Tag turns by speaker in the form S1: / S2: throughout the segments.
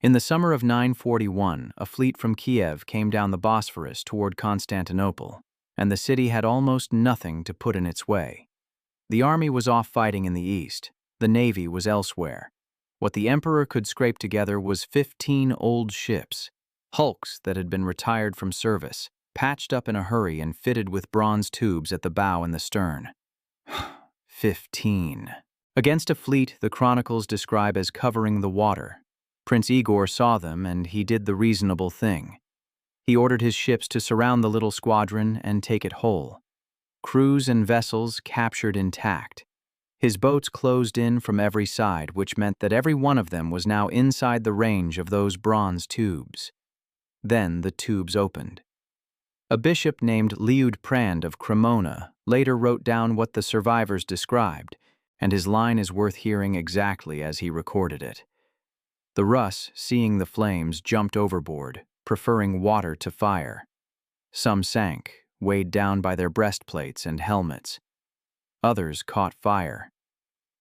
S1: In the summer of 941, a fleet from Kiev came down the Bosphorus toward Constantinople, and the city had almost nothing to put in its way. The army was off fighting in the east, the navy was elsewhere. What the emperor could scrape together was 15 old ships, hulks that had been retired from service, patched up in a hurry and fitted with bronze tubes at the bow and the stern. 15. Against a fleet the chronicles describe as covering the water. Prince Igor saw them, and he did the reasonable thing. He ordered his ships to surround the little squadron and take it whole. Crews and vessels captured intact. His boats closed in from every side, which meant that every one of them was now inside the range of those bronze tubes. Then the tubes opened. A bishop named Liudprand of Cremona later wrote down what the survivors described, and his line is worth hearing exactly as he recorded it. The Rus, seeing the flames, jumped overboard, preferring water to fire. Some sank, weighed down by their breastplates and helmets. Others caught fire.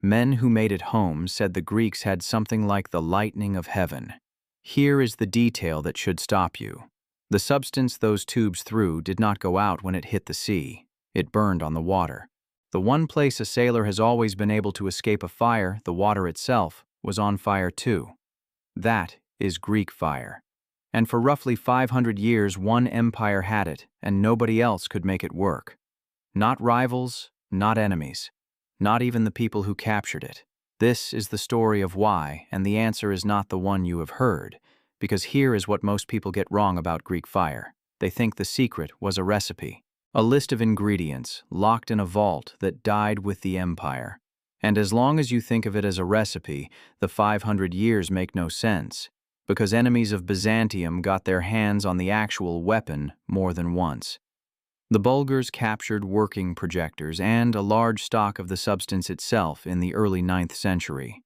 S1: Men who made it home said the Greeks had something like the lightning of heaven. Here is the detail that should stop you. The substance those tubes threw did not go out when it hit the sea. It burned on the water. The one place a sailor has always been able to escape a fire, the water itself, was on fire too. That is Greek fire. And for roughly 500 years, one empire had it, and nobody else could make it work. Not rivals, not enemies, not even the people who captured it. This is the story of why, and the answer is not the one you have heard, because here is what most people get wrong about Greek fire. They think the secret was a recipe, a list of ingredients locked in a vault that died with the empire. And as long as you think of it as a recipe, the 500 years make no sense, because enemies of Byzantium got their hands on the actual weapon more than once. The Bulgars captured working projectors and a large stock of the substance itself in the early 9th century.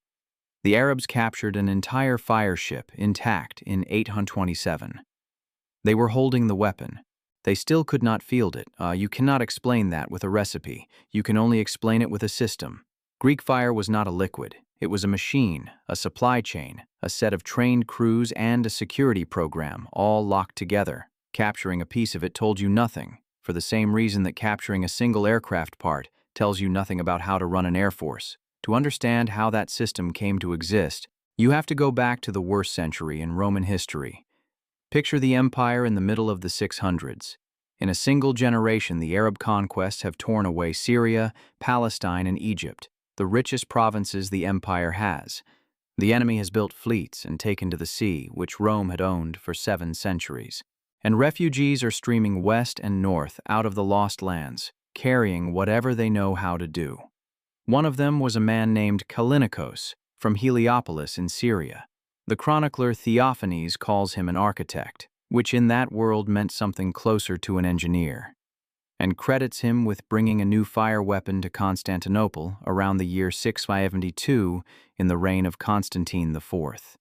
S1: The Arabs captured an entire fire ship intact in 827. They were holding the weapon. They still could not field it. You cannot explain that with a recipe. You can only explain it with a system. Greek fire was not a liquid. It was a machine, a supply chain, a set of trained crews, and a security program, all locked together. Capturing a piece of it told you nothing, for the same reason that capturing a single aircraft part tells you nothing about how to run an air force. To understand how that system came to exist, you have to go back to the worst century in Roman history. Picture the empire in the middle of the 600s. In a single generation, the Arab conquests have torn away Syria, Palestine, and Egypt, the richest provinces the empire has. The enemy has built fleets and taken to the sea, which Rome had owned for 7 centuries. And refugees are streaming west and north out of the lost lands, carrying whatever they know how to do. One of them was a man named Kallinikos from Heliopolis in Syria. The chronicler Theophanes calls him an architect, which in that world meant something closer to an engineer, and credits him with bringing a new fire weapon to Constantinople around the year 672 in the reign of Constantine IV.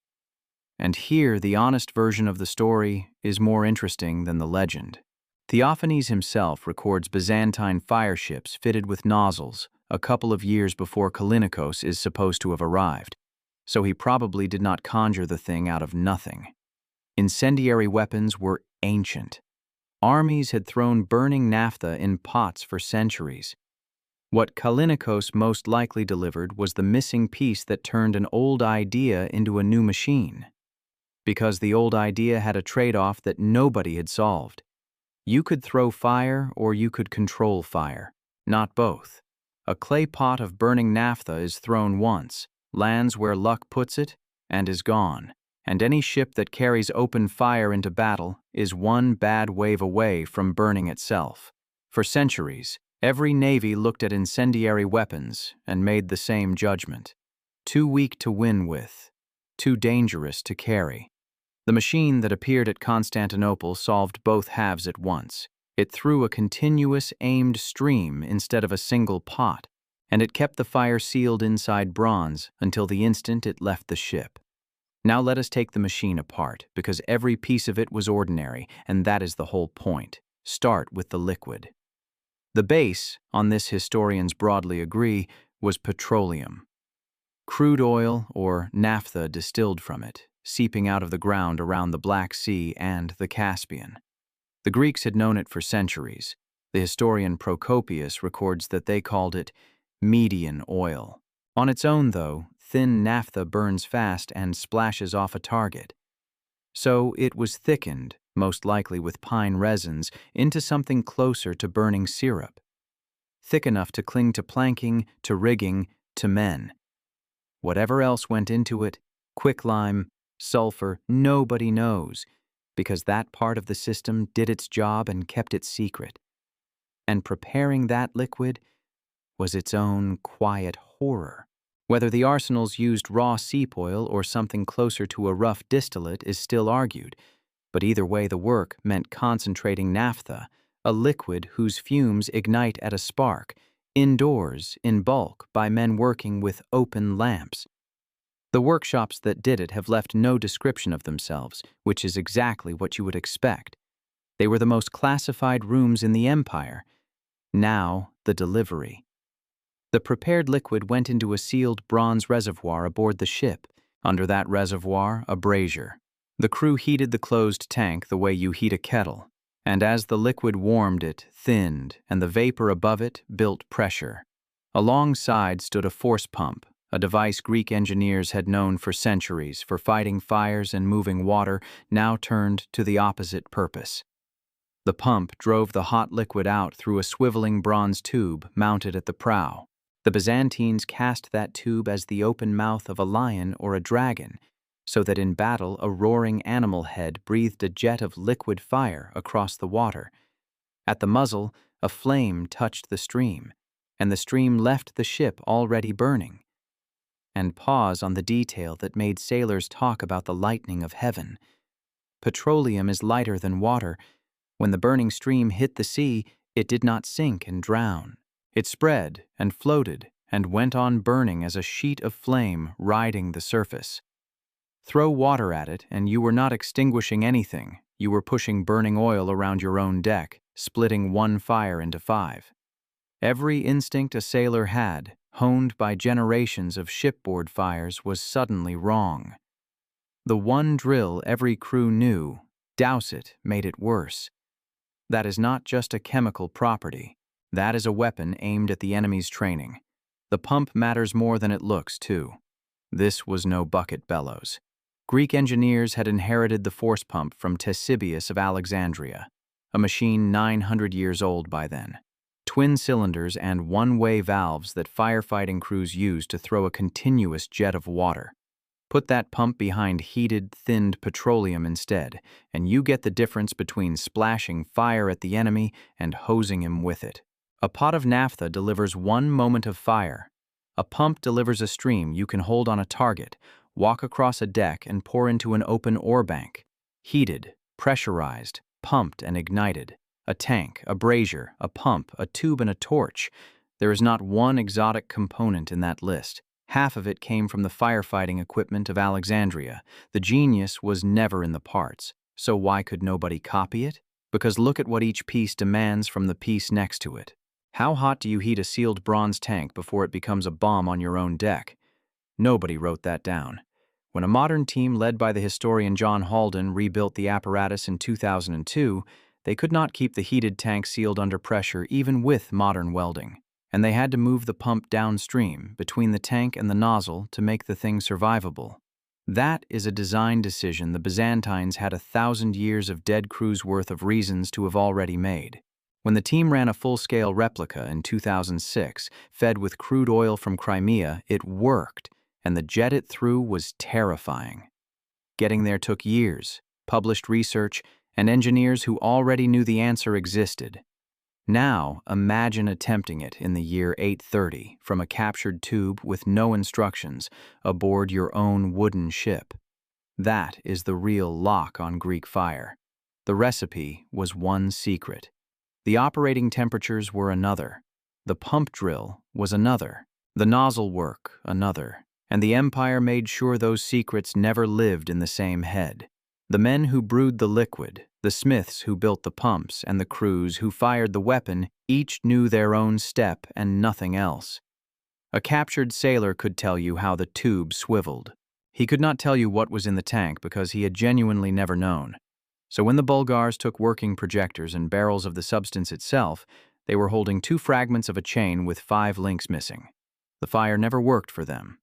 S1: And here, the honest version of the story is more interesting than the legend. Theophanes himself records Byzantine fire ships fitted with nozzles a couple of years before Kallinikos is supposed to have arrived, so he probably did not conjure the thing out of nothing. Incendiary weapons were ancient. Armies had thrown burning naphtha in pots for centuries. What Kallinikos most likely delivered was the missing piece that turned an old idea into a new machine. Because the old idea had a trade-off that nobody had solved. You could throw fire or you could control fire, not both. A clay pot of burning naphtha is thrown once, lands where luck puts it, and is gone. And any ship that carries open fire into battle is one bad wave away from burning itself. For centuries, every navy looked at incendiary weapons and made the same judgment. Too weak to win with, too dangerous to carry. The machine that appeared at Constantinople solved both halves at once. It threw a continuous aimed stream instead of a single pot, and it kept the fire sealed inside bronze until the instant it left the ship. Now let us take the machine apart, because every piece of it was ordinary, and that is the whole point. Start with the liquid. The base, on this historians broadly agree, was petroleum. Crude oil, or naphtha distilled from it, seeping out of the ground around the Black Sea and the Caspian. The Greeks had known it for centuries. The historian Procopius records that they called it Median oil. On its own, though, thin naphtha burns fast and splashes off a target. So it was thickened, most likely with pine resins, into something closer to burning syrup. Thick enough to cling to planking, to rigging, to men. Whatever else went into it, quicklime, sulfur, nobody knows, because that part of the system did its job and kept it secret. And preparing that liquid was its own quiet horror. Whether the arsenals used raw seep oil or something closer to a rough distillate is still argued, but either way the work meant concentrating naphtha, a liquid whose fumes ignite at a spark, indoors, in bulk, by men working with open lamps. The workshops that did it have left no description of themselves, which is exactly what you would expect. They were the most classified rooms in the empire. Now, the delivery. The prepared liquid went into a sealed bronze reservoir aboard the ship. Under that reservoir, a brazier. The crew heated the closed tank the way you heat a kettle, and as the liquid warmed it, thinned, and the vapor above it built pressure. Alongside stood a force pump, a device Greek engineers had known for centuries for fighting fires and moving water, now turned to the opposite purpose. The pump drove the hot liquid out through a swiveling bronze tube mounted at the prow. The Byzantines cast that tube as the open mouth of a lion or a dragon, so that in battle a roaring animal head breathed a jet of liquid fire across the water. At the muzzle, a flame touched the stream, and the stream left the ship already burning. And pause on the detail that made sailors talk about the lightning of heaven. Petroleum is lighter than water. When the burning stream hit the sea, it did not sink and drown. It spread and floated and went on burning as a sheet of flame riding the surface. Throw water at it and you were not extinguishing anything. You were pushing burning oil around your own deck, splitting one fire into 5. Every instinct a sailor had, honed by generations of shipboard fires, was suddenly wrong. The one drill every crew knew, douse it, made it worse. That is not just a chemical property. That is a weapon aimed at the enemy's training. The pump matters more than it looks, too. This was no bucket bellows. Greek engineers had inherited the force pump from Ctesibius of Alexandria, a machine 900 years old by then. Twin cylinders and one-way valves that firefighting crews used to throw a continuous jet of water. Put that pump behind heated, thinned petroleum instead, and you get the difference between splashing fire at the enemy and hosing him with it. A pot of naphtha delivers one moment of fire. A pump delivers a stream you can hold on a target, walk across a deck, and pour into an open ore bank. Heated, pressurized, pumped, and ignited. A tank, a brazier, a pump, a tube, and a torch. There is not one exotic component in that list. Half of it came from the firefighting equipment of Alexandria. The genius was never in the parts. So why could nobody copy it? Because look at what each piece demands from the piece next to it. How hot do you heat a sealed bronze tank before it becomes a bomb on your own deck? Nobody wrote that down. When a modern team led by the historian John Haldon rebuilt the apparatus in 2002, they could not keep the heated tank sealed under pressure even with modern welding, and they had to move the pump downstream between the tank and the nozzle to make the thing survivable. That is a design decision the Byzantines had 1,000 years of dead crews worth of reasons to have already made. When the team ran a full-scale replica in 2006, fed with crude oil from Crimea, it worked, and the jet it through was terrifying. Getting there took years, published research, and engineers who already knew the answer existed. Now, imagine attempting it in the year 830 from a captured tube with no instructions aboard your own wooden ship. That is the real lock on Greek fire. The recipe was one secret. The operating temperatures were another. The pump drill was another. The nozzle work another. And the empire made sure those secrets never lived in the same head. The men who brewed the liquid, the smiths who built the pumps, and the crews who fired the weapon each knew their own step and nothing else. A captured sailor could tell you how the tube swiveled. He could not tell you what was in the tank because he had genuinely never known. So when the Bulgars took working projectors and barrels of the substance itself, they were holding 2 fragments of a chain with 5 links missing. The fire never worked for them.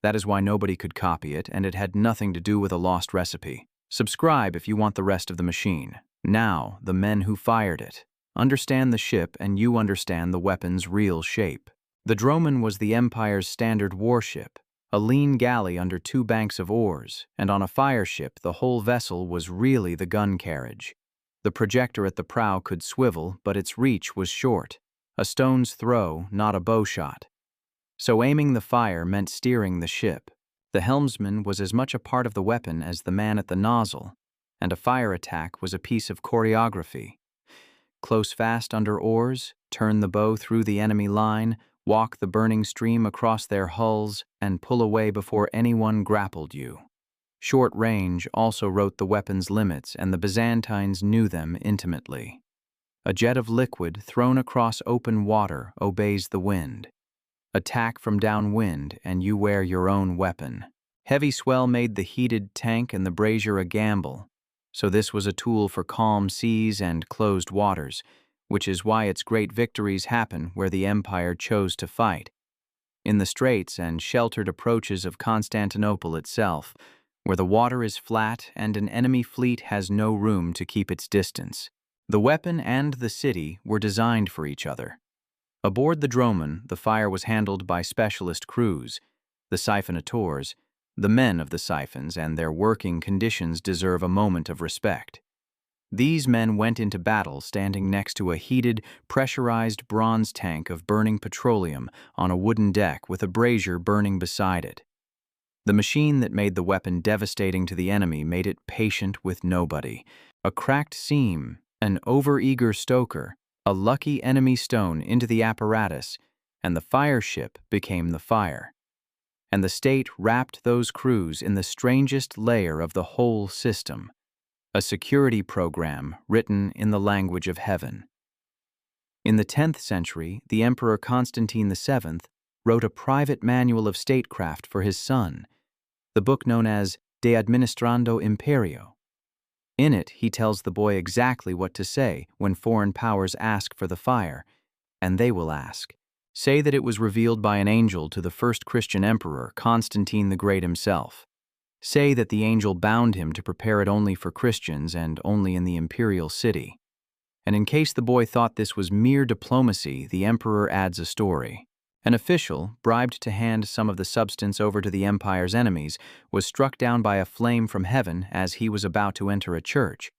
S1: That is why nobody could copy it, and it had nothing to do with a lost recipe. Subscribe if you want the rest of the machine. Now, the men who fired it. Understand the ship and you understand the weapon's real shape. The Droman was the Empire's standard warship, a lean galley under 2 banks of oars, and on a fire ship the whole vessel was really the gun carriage. The projector at the prow could swivel, but its reach was short, a stone's throw, not a bow shot. So aiming the fire meant steering the ship. The helmsman was as much a part of the weapon as the man at the nozzle, and a fire attack was a piece of choreography. Close fast under oars, turn the bow through the enemy line, walk the burning stream across their hulls, and pull away before anyone grappled you. Short range also wrote the weapon's limits, and the Byzantines knew them intimately. A jet of liquid thrown across open water obeys the wind. Attack from downwind, and you wear your own weapon. Heavy swell made the heated tank and the brazier a gamble, so this was a tool for calm seas and closed waters, which is why its great victories happen where the empire chose to fight. In the straits and sheltered approaches of Constantinople itself, where the water is flat and an enemy fleet has no room to keep its distance. The weapon and the city were designed for each other. Aboard the Droman, the fire was handled by specialist crews, the siphonatores. The men of the siphons and their working conditions deserve a moment of respect. These men went into battle standing next to a heated, pressurized bronze tank of burning petroleum on a wooden deck with a brazier burning beside it. The machine that made the weapon devastating to the enemy made it patient with nobody. A cracked seam, an overeager stoker, a lucky enemy stone into the apparatus, and the fire ship became the fire. And the state wrapped those crews in the strangest layer of the whole system, a security program written in the language of heaven. In the 10th century, the Emperor Constantine VII wrote a private manual of statecraft for his son, the book known as De Administrando Imperio. In it, he tells the boy exactly what to say when foreign powers ask for the fire, and they will ask. Say that it was revealed by an angel to the first Christian emperor, Constantine the Great himself. Say that the angel bound him to prepare it only for Christians and only in the imperial city. And in case the boy thought this was mere diplomacy, the emperor adds a story. An official, bribed to hand some of the substance over to the empire's enemies, was struck down by a flame from heaven as he was about to enter a church.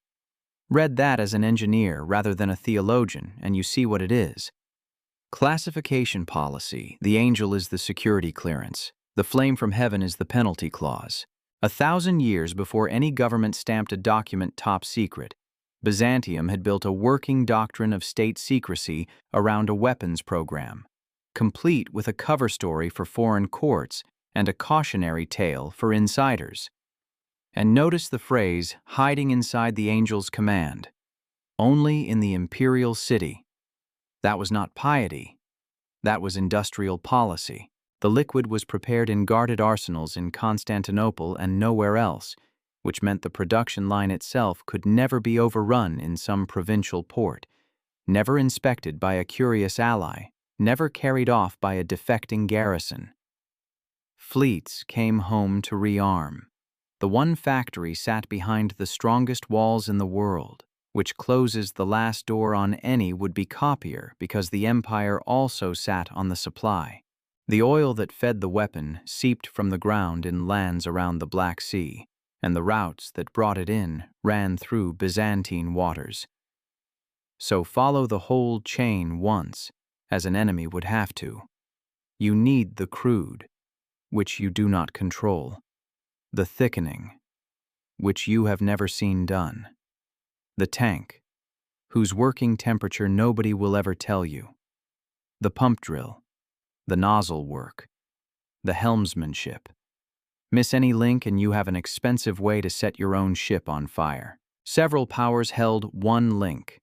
S1: Read that as an engineer rather than a theologian, and you see what it is. Classification policy: the angel is the security clearance. The flame from heaven is the penalty clause. 1,000 years before any government stamped a document top secret, Byzantium had built a working doctrine of state secrecy around a weapons program, complete with a cover story for foreign courts and a cautionary tale for insiders. And notice the phrase, hiding inside the angel's command, only in the imperial city. That was not piety. That was industrial policy. The liquid was prepared in guarded arsenals in Constantinople and nowhere else, which meant the production line itself could never be overrun in some provincial port, never inspected by a curious ally, never carried off by a defecting garrison. Fleets came home to rearm. The one factory sat behind the strongest walls in the world, which closes the last door on any would-be copier because the empire also sat on the supply. The oil that fed the weapon seeped from the ground in lands around the Black Sea, and the routes that brought it in ran through Byzantine waters. So follow the whole chain once, as an enemy would have to. You need the crude, which you do not control, the thickening, which you have never seen done, the tank, whose working temperature nobody will ever tell you, the pump drill, the nozzle work, the helmsmanship. Miss any link and you have an expensive way to set your own ship on fire. Several powers held one link.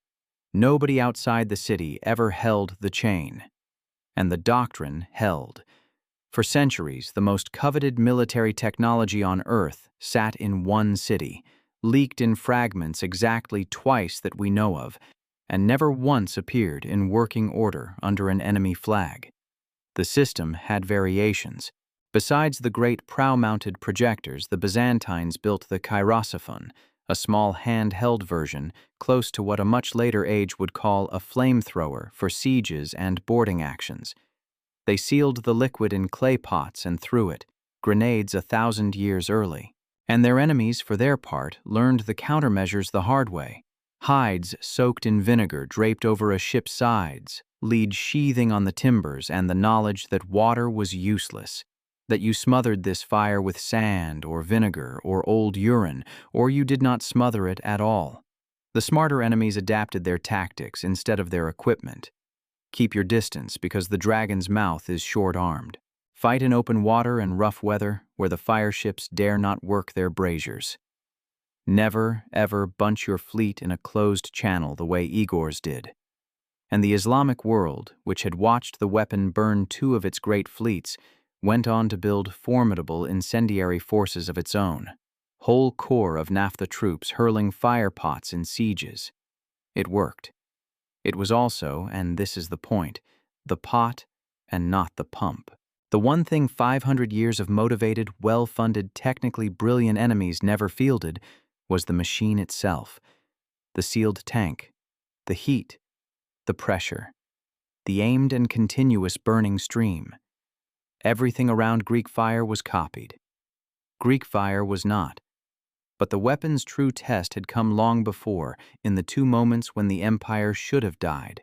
S1: Nobody outside the city ever held the chain. And the doctrine held. For centuries, the most coveted military technology on Earth sat in one city, leaked in fragments exactly twice that we know of, and never once appeared in working order under an enemy flag. The system had variations. Besides the great prow-mounted projectors, the Byzantines built the kairosophon, a small handheld version close to what a much later age would call a flamethrower for sieges and boarding actions. They sealed the liquid in clay pots and threw it, grenades 1,000 years early. And their enemies, for their part, learned the countermeasures the hard way. Hides soaked in vinegar draped over a ship's sides, lead sheathing on the timbers, and the knowledge that water was useless, that you smothered this fire with sand or vinegar or old urine, or you did not smother it at all. The smarter enemies adapted their tactics instead of their equipment. Keep your distance because the dragon's mouth is short-armed. Fight in open water and rough weather where the fireships dare not work their braziers. Never, ever bunch your fleet in a closed channel the way Igor's did. And the Islamic world, which had watched the weapon burn 2 of its great fleets, went on to build formidable incendiary forces of its own, whole corps of naphtha troops hurling fire pots in sieges. It worked. It was also, and this is the point, the pot and not the pump. The one thing 500 years of motivated, well-funded, technically brilliant enemies never fielded was the machine itself, the sealed tank, the heat, the pressure, the aimed and continuous burning stream. Everything around Greek fire was copied. Greek fire was not. But the weapon's true test had come long before, in the 2 moments when the empire should have died.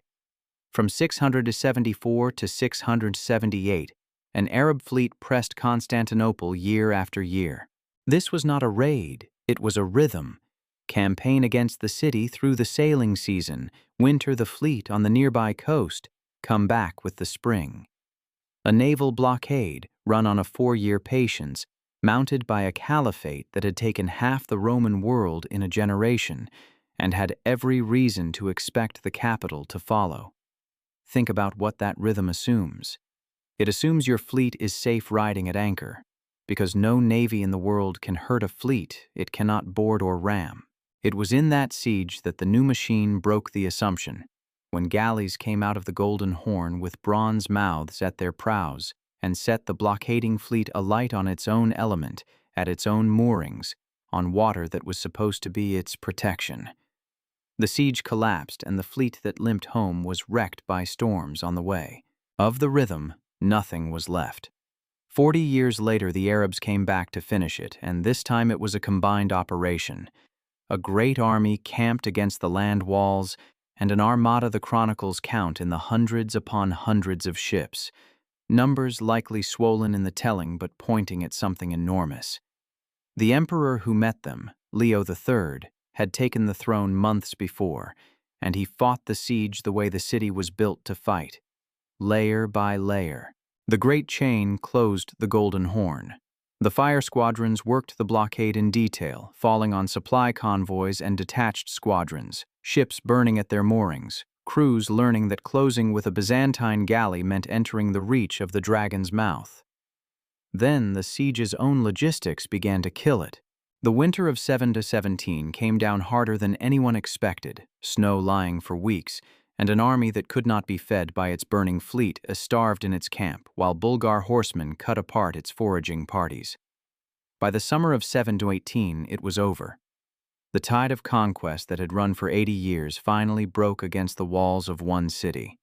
S1: From 674 to 678, an Arab fleet pressed Constantinople year after year. This was not a raid, it was a rhythm. Campaign against the city through the sailing season, winter the fleet on the nearby coast, come back with the spring. A naval blockade run on a 4-year patience, mounted by a caliphate that had taken half the Roman world in a generation and had every reason to expect the capital to follow. Think about what that rhythm assumes. It assumes your fleet is safe riding at anchor, because no navy in the world can hurt a fleet it cannot board or ram. It was in that siege that the new machine broke the assumption, when galleys came out of the Golden Horn with bronze mouths at their prows and set the blockading fleet alight on its own element, at its own moorings, on water that was supposed to be its protection. The siege collapsed and the fleet that limped home was wrecked by storms on the way. Of the rhythm, nothing was left. 40 years later, the Arabs came back to finish it, and this time it was a combined operation. A great army camped against the land walls, and an armada the chronicles count in the hundreds upon hundreds of ships, numbers likely swollen in the telling but pointing at something enormous. The emperor who met them, Leo III, had taken the throne months before, and he fought the siege the way the city was built to fight, layer by layer. The great chain closed the Golden Horn. The fire squadrons worked the blockade in detail, falling on supply convoys and detached squadrons, ships burning at their moorings, crews learning that closing with a Byzantine galley meant entering the reach of the dragon's mouth. Then the siege's own logistics began to kill it. The winter of 7 to 17 came down harder than anyone expected, snow lying for weeks, and an army that could not be fed by its burning fleet starved in its camp, while Bulgar horsemen cut apart its foraging parties. By the summer of 7 to 18, it was over. The tide of conquest that had run for 80 years finally broke against the walls of one city.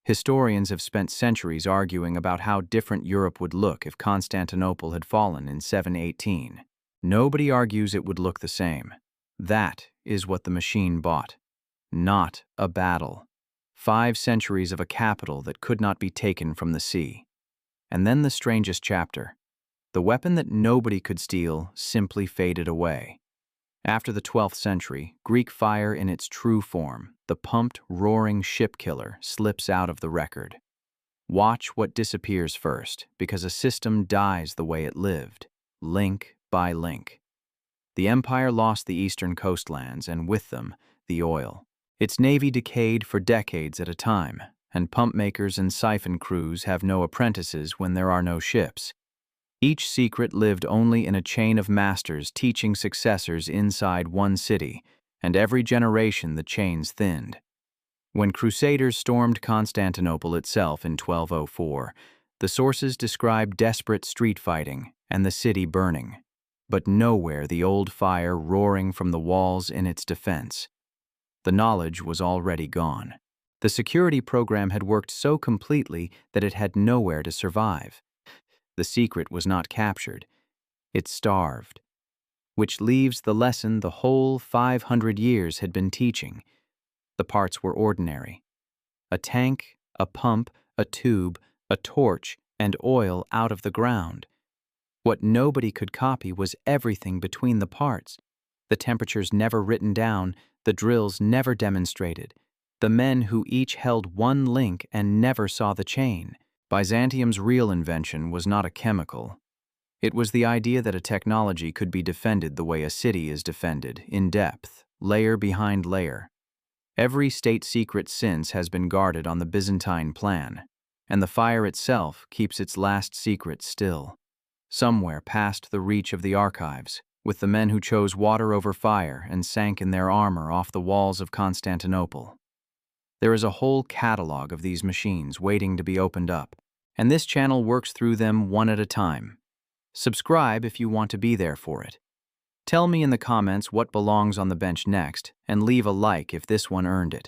S1: Historians have spent centuries arguing about how different Europe would look if Constantinople had fallen in 718. Nobody argues it would look the same. That is what the machine bought. Not a battle. 5 centuries of a capital that could not be taken from the sea. And then the strangest chapter. The weapon that nobody could steal simply faded away. After the 12th century, Greek fire in its true form, the pumped, roaring ship killer, slips out of the record. Watch what disappears first, because a system dies the way it lived, link by link. The empire lost the eastern coastlands, and with them, the oil. Its navy decayed for decades at a time, and pump makers and siphon crews have no apprentices when there are no ships. Each secret lived only in a chain of masters teaching successors inside one city, and every generation the chains thinned. When Crusaders stormed Constantinople itself in 1204, the sources describe desperate street fighting and the city burning, but nowhere the old fire roaring from the walls in its defense. The knowledge was already gone. The security program had worked so completely that it had nowhere to survive. The secret was not captured. It starved. Which leaves the lesson the whole 500 years had been teaching. The parts were ordinary. A tank, a pump, a tube, a torch, and oil out of the ground. What nobody could copy was everything between the parts. The temperatures never written down, the drills never demonstrated. The men who each held one link and never saw the chain. Byzantium's real invention was not a chemical. It was the idea that a technology could be defended the way a city is defended, in depth, layer behind layer. Every state secret since has been guarded on the Byzantine plan, and the fire itself keeps its last secret still, somewhere past the reach of the archives, with the men who chose water over fire and sank in their armor off the walls of Constantinople. There is a whole catalog of these machines waiting to be opened up, and this channel works through them one at a time. Subscribe if you want to be there for it. Tell me in the comments what belongs on the bench next, and leave a like if this one earned it.